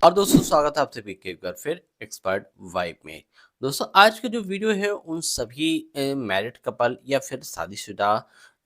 और दोस्तों स्वागत है आप सभी के एक बार फिर एक्सपर्ट वाइब में। दोस्तों आज का जो वीडियो है उन सभी मैरिड कपल या फिर शादीशुदा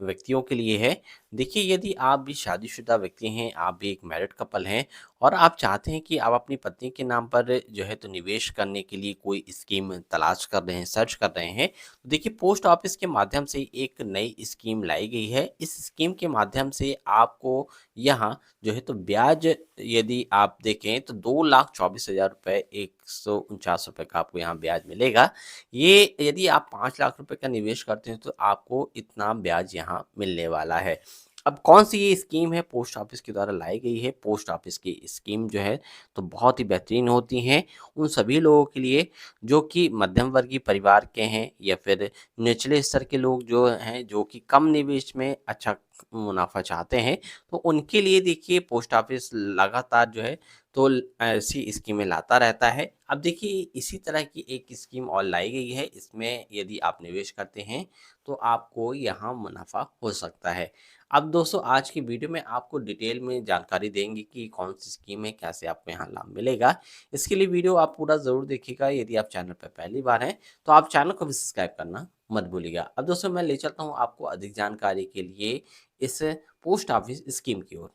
व्यक्तियों के लिए है। देखिए यदि आप भी शादीशुदा व्यक्ति हैं, आप भी एक मैरिड कपल हैं और आप चाहते हैं कि आप अपनी पत्नी के नाम पर जो है तो निवेश करने के लिए कोई स्कीम तलाश कर रहे हैं, सर्च कर रहे हैं, तो देखिए पोस्ट ऑफिस के माध्यम से एक नई स्कीम लाई गई है। इस स्कीम के माध्यम से आपको यहाँ जो है तो ब्याज यदि आप देखें तो 2,24,000 रुपये 149 रुपये का आपको यहाँ ब्याज मिलेगा। ये यदि आप 5 लाख रुपए का निवेश करते हैं तो आपको इतना ब्याज यहाँ मिलने वाला है। अब कौन सी ये स्कीम है पोस्ट ऑफिस के द्वारा लाई गई है। पोस्ट ऑफिस की स्कीम जो है तो बहुत ही बेहतरीन होती हैं उन सभी लोगों के लिए जो कि मध्यम वर्गीय परिवार के हैं या फिर निचले स्तर के लोग जो हैं जो कि कम निवेश में अच्छा मुनाफा चाहते हैं, तो उनके लिए देखिए पोस्ट ऑफिस लगातार जो है तो ऐसी स्कीमें लाता रहता है। अब देखिए इसी तरह की एक स्कीम और लाई गई है, इसमें यदि आप निवेश करते हैं तो आपको यहाँ मुनाफा हो सकता है। अब दोस्तों आज की वीडियो में आपको डिटेल में जानकारी देंगे कि कौन सी स्कीम है, कैसे आपको यहाँ लाभ मिलेगा। इसके लिए वीडियो आप पूरा ज़रूर देखिएगा। यदि आप चैनल पर पहली बार हैं तो आप चैनल को भी सब्सक्राइब करना मत भूलिएगा। अब दोस्तों मैं ले चलता हूँ आपको अधिक जानकारी के लिए इस पोस्ट ऑफिस स्कीम की ओर।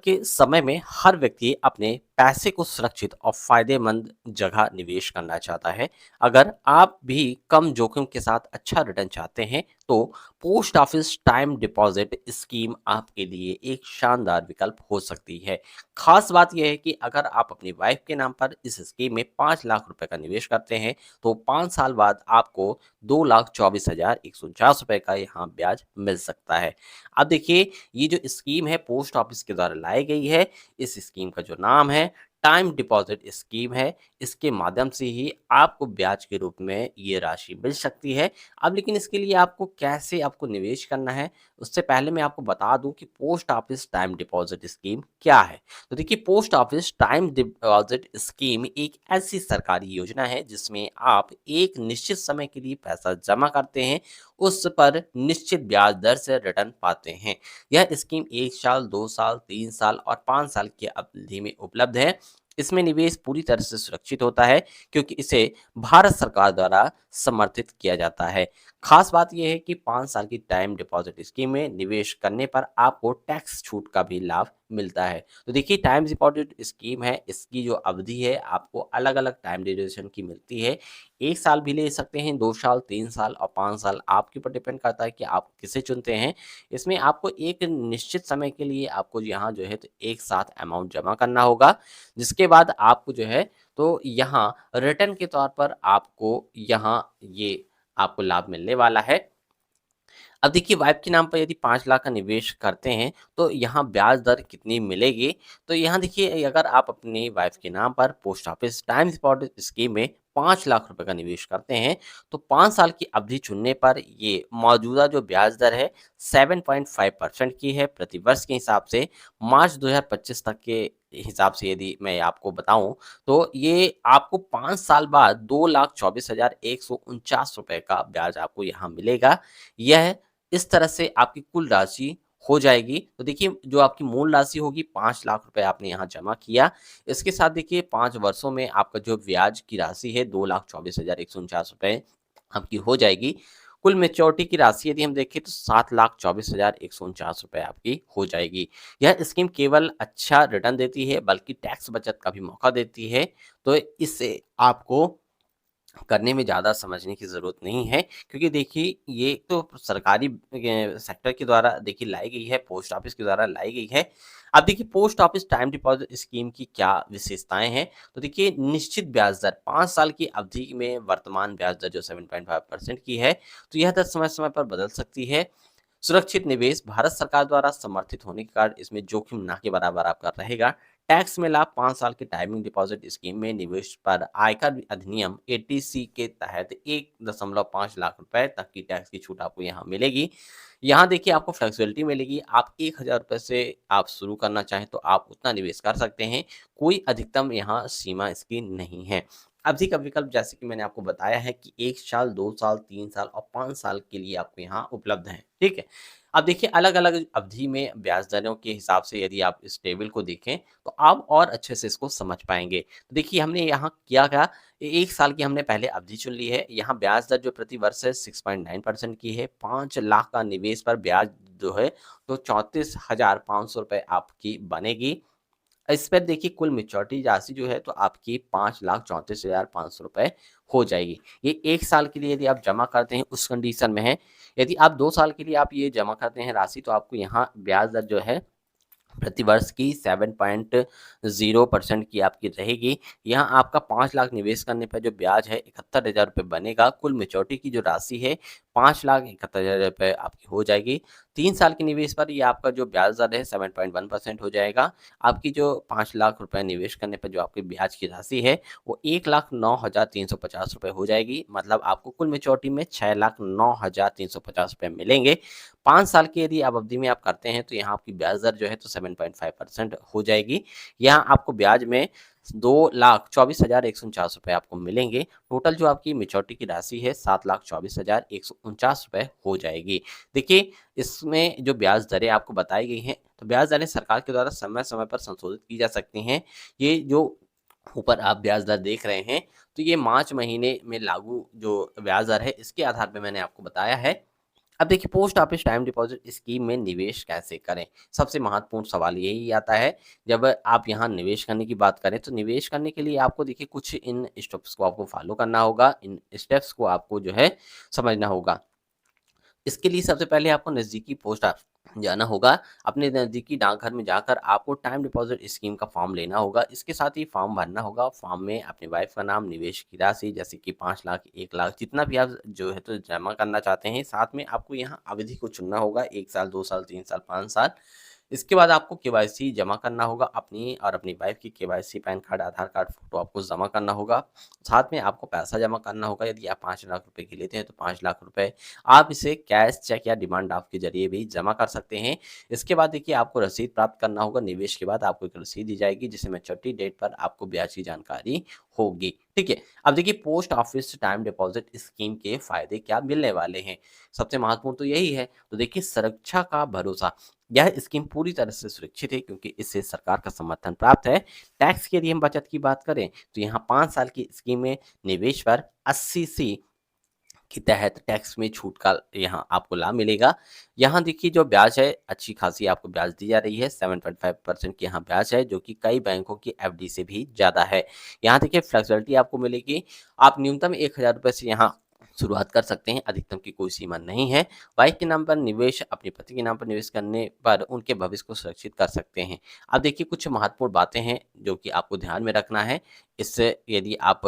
के समय में हर व्यक्ति अपने पैसे को सुरक्षित और फायदेमंद जगह निवेश करना चाहता है। अगर आप भी कम जोखिम के साथ अच्छा रिटर्न चाहते हैं तो post office time deposit scheme आपके लिए एक शानदार विकल्प हो सकती है। खास बात यह है कि अगर आप अपनी वाइफ के नाम पर इस स्कीम में 5 लाख रुपए का निवेश करते हैं तो 5 साल बाद आपको 2,24,149 रुपए का यहाँ ब्याज मिल सकता है। अब देखिए ये जो स्कीम है पोस्ट ऑफिस के द्वारा लाई गई है। इस स्कीम का जो नाम है टाइम डिपॉजिट स्कीम है। इसके माध्यम से ही आपको ब्याज के रूप में ये राशि मिल सकती है। अब लेकिन इसके लिए आपको कैसे आपको निवेश करना है, उससे पहले मैं आपको बता दूं कि post office time deposit scheme क्या है। तो देखिए post office time deposit scheme एक ऐसी सरकारी योजना है जिसमें आप एक निश्चित समय के लिए पैसा जमा करते हैं, उस पर निश्चित ब्याज दर से रिटर्न पाते हैं। यह स्कीम 1 साल, 2 साल, 3 साल और 5 साल की अवधि में उपलब्ध है। इसमें निवेश पूरी तरह से सुरक्षित होता है क्योंकि इसे भारत सरकार द्वारा समर्थित किया जाता है। खास बात यह है कि 5 साल की टाइम डिपॉजिट स्कीम में निवेश करने पर आपको टैक्स छूट का भी लाभ मिलता है। तो देखिए टाइम डिपॉजिट स्कीम है, इसकी जो अवधि है आपको अलग-अलग टाइम ड्यूरेशन की मिलती है। 1 साल भी ले सकते हैं, 2 साल, 3 साल और 5 साल आपके ऊपर डिपेंड करता है कि आप किसे चुनते हैं। इसमें आपको एक निश्चित समय के लिए आपको यहाँ जो है तो एक साथ अमाउंट जमा करना होगा, जिसके बाद आपको जो है तो यहाँ रिटर्न के तौर पर आपको यहाँ ये आपको लाभ मिलने वाला है। अब देखिए वाइफ के नाम पर यदि 5 लाख का निवेश करते हैं तो यहाँ ब्याज दर कितनी मिलेगी? तो यहाँ देखिए अगर आप अपनी वाइफ के नाम पर post office time deposit scheme में 5 लाख रुपए का निवेश करते हैं तो 5 साल की अवधि चुनने पर ये मौजूदा जो ब्याज दर है 7.5% की है प्रति वर्ष के हिसाब से। मार्च 2025 तक के हिसाब से यदि मैं आपको बताऊं तो ये आपको 5 साल बाद 2,24,149 रुपए का ब्याज आपको यहाँ मिलेगा। यह इस तरह से आपकी कुल राशि हो जाएगी। तो देखिए जो आपकी मूल राशि होगी 5 लाख रुपए आपने यहाँ जमा किया। इसके साथ देखिए 5 वर्षों में आपका जो ब्याज की राशि है 2,24,149 रुपए आपकी हो जाएगी। कुल मैच्योरिटी की राशि यदि हम देखें तो 7,24,149 रुपए आपकी हो जाएगी। यह स्कीम केवल अच्छा रिटर्न देती है बल्कि टैक्स बचत का भी मौका देती है। तो इससे आपको करने में ज़्यादा समझने की ज़रूरत नहीं है क्योंकि देखिए ये तो सरकारी सेक्टर के द्वारा देखिए लाई गई है, पोस्ट ऑफिस के द्वारा लाई गई है। अब देखिए post office time deposit scheme की क्या विशेषताएं हैं, तो देखिए निश्चित ब्याज दर 5 साल की अवधि में वर्तमान ब्याज दर जो 7.5% की है, तो यह दर समय-समय पर बदल सकती है। सुरक्षित निवेश भारत सरकार द्वारा समर्थित होने के कारण इसमें जोखिम ना के बराबर आपका रहेगा। टैक्स में लाभ 5 साल के टाइमिंग डिपॉजिट स्कीम में निवेश पर आयकर अधिनियम एटीसी के तहत 1.5 लाख रुपए तक की टैक्स की छूट आपको यहाँ मिलेगी। यहाँ देखिए आपको फ्लेक्सिबिलिटी मिलेगी। आप 1,000 रुपए से आप शुरू करना चाहें तो आप उतना निवेश कर सकते हैं। कोई अधिकतम यहाँ सीमा इसकी नहीं है। अवधि का विकल्प जैसे कि मैंने आपको बताया है कि 1 साल, 2 साल, 3 साल और 5 साल के लिए आपको यहाँ उपलब्ध है। ठीक है? अब देखिए अलग-अलग अवधि में ब्याज दरों के हिसाब से यदि आप इस टेबल को देखें, तो आप और अच्छे से इसको समझ पाएँगे। तो देखिए हमने यहाँ किया क्या, 1 साल की हमने पहले अवधि चुन ली है। यहाँ ब्याज दर जो प्रति वर्ष है 6.9% की है। 5 लाख का निवेश पर ब्याज जो है तो ₹34,500 आपकी बनेगी। इस पर देखिए कुल मैच्योरिटी राशि जो है तो आपकी ₹5,34,500 हो जाएगी। ये 1 साल के लिए यदि आप जमा करते हैं उस कंडीशन में है। यदि आप 2 साल के लिए आप ये जमा करते हैं राशि तो आपको यहाँ ब्याज दर जो है प्रतिवर्ष की 7.0% की आपकी रहेगी। यहाँ आपका 5 लाख निवेश करने पर जो ब्याज है ₹71,000 बनेगा। कुल मैच्योरिटी की जो राशि है ₹5,71,000 आपकी हो जाएगी। 3 साल के निवेश पर ये आपका जो ब्याज दर है 7.1% हो जाएगा। आपकी जो 5 लाख रुपए निवेश करने पर जो आपकी ब्याज की राशि है वो ₹1,09,350 हो जाएगी। मतलब आपको कुल मैच्योरिटी में ₹6,09,350 मिलेंगे। 5 साल की यदि आप अवधि में आप करते हैं तो यहाँ आपकी ब्याज दर जो है तो 7.5% हो जाएगी। यहाँ आपको ब्याज में ₹2,24,149 आपको मिलेंगे। टोटल जो आपकी मैच्योरिटी की राशि है ₹7,24,149 हो जाएगी। देखिए इसमें जो ब्याज दरें आपको बताई गई हैं, तो ब्याज दरें सरकार के द्वारा समय-समय पर संशोधित की जा सकती हैं। ये जो ऊपर आप ब्याज दर देख रहे हैं, तो ये मार्च महीने में लागू जो ब्याज दर है, इसके आधार पे मैंने आपको बताया है। अब देखिए post office time deposit scheme में निवेश कैसे करें? सबसे महत्वपूर्ण सवाल यही आता है, जब आप यहाँ निवेश करने की बात करें, तो निवेश करने के लिए आपको देखिए कुछ इन स्टेप्स को आपको फॉलो करना होगा, इन स्टेप्स को आपको जो है समझना होगा। इसके लिए सबसे पहले आपको नज़दीकी पोस्ट ऑफिस जाना होगा। अपने नज़दीकी डाकघर में जाकर आपको टाइम डिपॉज़िट स्कीम का फॉर्म लेना होगा। इसके साथ ही फॉर्म भरना होगा। फॉर्म में अपनी वाइफ़ का नाम, निवेश की राशि जैसे कि 5 लाख, 1 लाख जितना भी आप जो है तो जमा करना चाहते हैं। साथ में आपको यहाँ अवधि को चुनना होगा 1 साल, 2 साल, 3 साल, 5 साल। इसके बाद आपको केवाईसी जमा करना होगा अपनी और अपनी वाइफ़ की केवाईसी, पैन कार्ड, आधार कार्ड, फ़ोटो आपको जमा करना होगा। साथ में आपको पैसा जमा करना होगा। यदि आप 5 लाख रुपए की लेते हैं तो 5 लाख रुपए आप इसे कैश, चेक या डिमांड ड्राफ्ट के ज़रिए भी जमा कर सकते हैं। इसके बाद देखिए आपको रसीद प्राप्त करना होगा। निवेश के बाद आपको एक रसीद दी जाएगी जिसमें मैच्योरिटी डेट पर आपको ब्याज की जानकारी होगी। ठीक है? अब देखिए post office time deposit scheme के फ़ायदे क्या मिलने वाले हैं? सबसे महत्वपूर्ण तो यही है। तो देखिए सुरक्षा का भरोसा। यह स्कीम पूरी तरह से सुरक्षित है क्योंकि इससे सरकार का समर्थन प्राप्त है। टैक्स की यदि हम बचत की बात करें तो यहाँ 5 साल की स्कीम में निवेश पर 80 के तहत टैक्स में छूट का यहाँ आपको लाभ मिलेगा। यहाँ देखिए जो ब्याज है अच्छी खासी आपको ब्याज दी जा रही है 7.5% की यहाँ ब्याज है जो कि कई बैंकों की एफडी से भी ज़्यादा है। यहाँ देखिए फ्लेक्सिबिलिटी आपको मिलेगी। आप न्यूनतम ₹1,000 से यहाँ शुरुआत कर सकते हैं, अधिकतम की कोई सीमा नहीं है। वाइफ के नाम पर निवेश, अपने पति के नाम पर निवेश करने पर उनके भविष्य को सुरक्षित कर सकते हैं। अब देखिए कुछ महत्वपूर्ण बातें हैं जो कि आपको ध्यान में रखना है। इससे यदि आप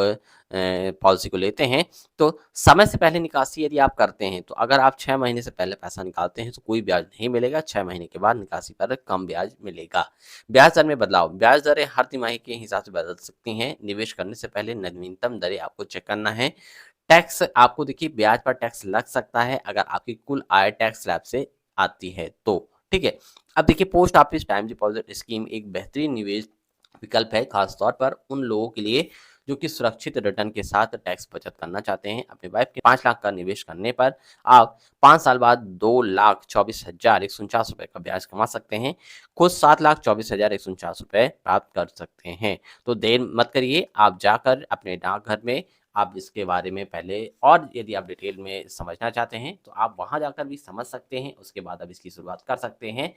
पॉलिसी को लेते हैं तो समय से पहले निकासी यदि आप करते हैं, तो अगर आप 6 महीने से पहले पैसा निकालते हैं, तो कोई ब्याज नहीं मिलेगा, 6 महीने के बाद निकासी पर कम ब्याज मिलेगा। ब्याज दर में बदलाव, ब्याज दरें हर तिमाही के हिसाब से बदल सकती हैं, निवेश करने से पहले नवीनतम दरें आपको चेक करना है। टैक्स आपको देखिए ब्याज पर टैक्स लग सकता है, अगर आपकी कुल आय टैक्स स्लैब से आती है तो, ठीक है? अब देखिए post office time deposit scheme एक बेहतरीन निवेश विकल्प है, खास तौर पर उन लोगों के लिए जो कि सुरक्षित रिटर्न के साथ टैक्स बचत करना चाहते हैं। अपने वाइफ के 5 लाख का निवेश करने पर आप 5 साल बाद ₹2,24,149 का ब्याज कमा सकते हैं। खुद ₹7,24,149 प्राप्त कर सकते हैं। तो देर मत करिए, आप जाकर अपने डाकघर में आप इसके बारे में पहले और यदि आप डिटेल में समझना चाहते हैं, तो आप वहाँ जाकर भी समझ सकते हैं। उसके बाद आप इसकी शुरुआत कर सकते हैं।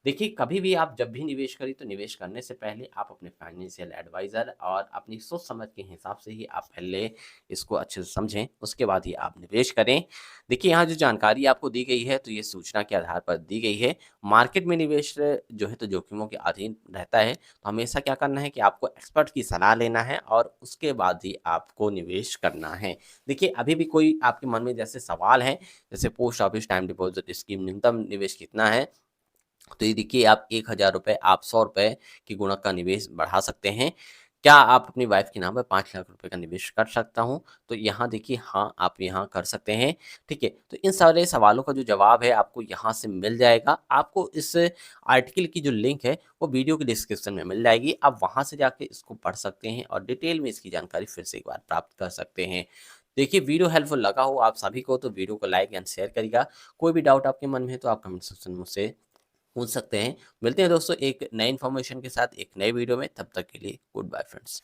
देखिए, कभी भी आप जब भी निवेश करें तो निवेश करने से पहले आप अपने फाइनेंशियल एडवाइज़र और अपनी सोच समझ के हिसाब से ही आप पहले इसको अच्छे से समझें, उसके बाद ही आप निवेश करें। देखिए, यहाँ जो जानकारी आपको दी गई है तो ये सूचना के आधार पर दी गई है। मार्केट में निवेश जो है तो जोखिमों के अधीन रहता है, तो हमेशा क्या करना है कि आपको एक्सपर्ट की सलाह लेना है और उसके बाद ही आपको निवेश करना है। देखिए, अभी भी कोई आपके मन में जैसे सवाल हैं, जैसे post office time deposit scheme न्यूनतम निवेश कितना है? तो ये देखिए आप ₹1,000 आप ₹100 के गुणक का निवेश बढ़ा सकते हैं। क्या आप अपनी वाइफ़ के नाम पर ₹5 लाख रुपए का निवेश कर सकता हूँ? तो यहाँ देखिए हाँ, आप यहाँ कर सकते हैं, ठीक है? तो इन सारे सवालों का जो जवाब है आपको यहाँ से मिल जाएगा। आपको इस आर्टिकल की जो लिंक है वो वीडियो के डिस्क्रिप्शन में मिल जाएगी। आप वहाँ से जाके इसको पढ़ सकते हैं और डिटेल में इसकी जानकारी फिर से एक बार प्राप्त कर सकते हैं। देखिए वीडियो हेल्पफुल लगा हो आप सभी को तो वीडियो को लाइक एंड शेयर करिएगा। कोई भी डाउट आपके मन में है तो आप कमेंट सेक्शन में मुझसे पूछ सकते हैं। मिलते हैं दोस्तों एक नए इन्फॉर्मेशन के साथ एक नए वीडियो में, तब तक के लिए गुड बाय फ्रेंड्स।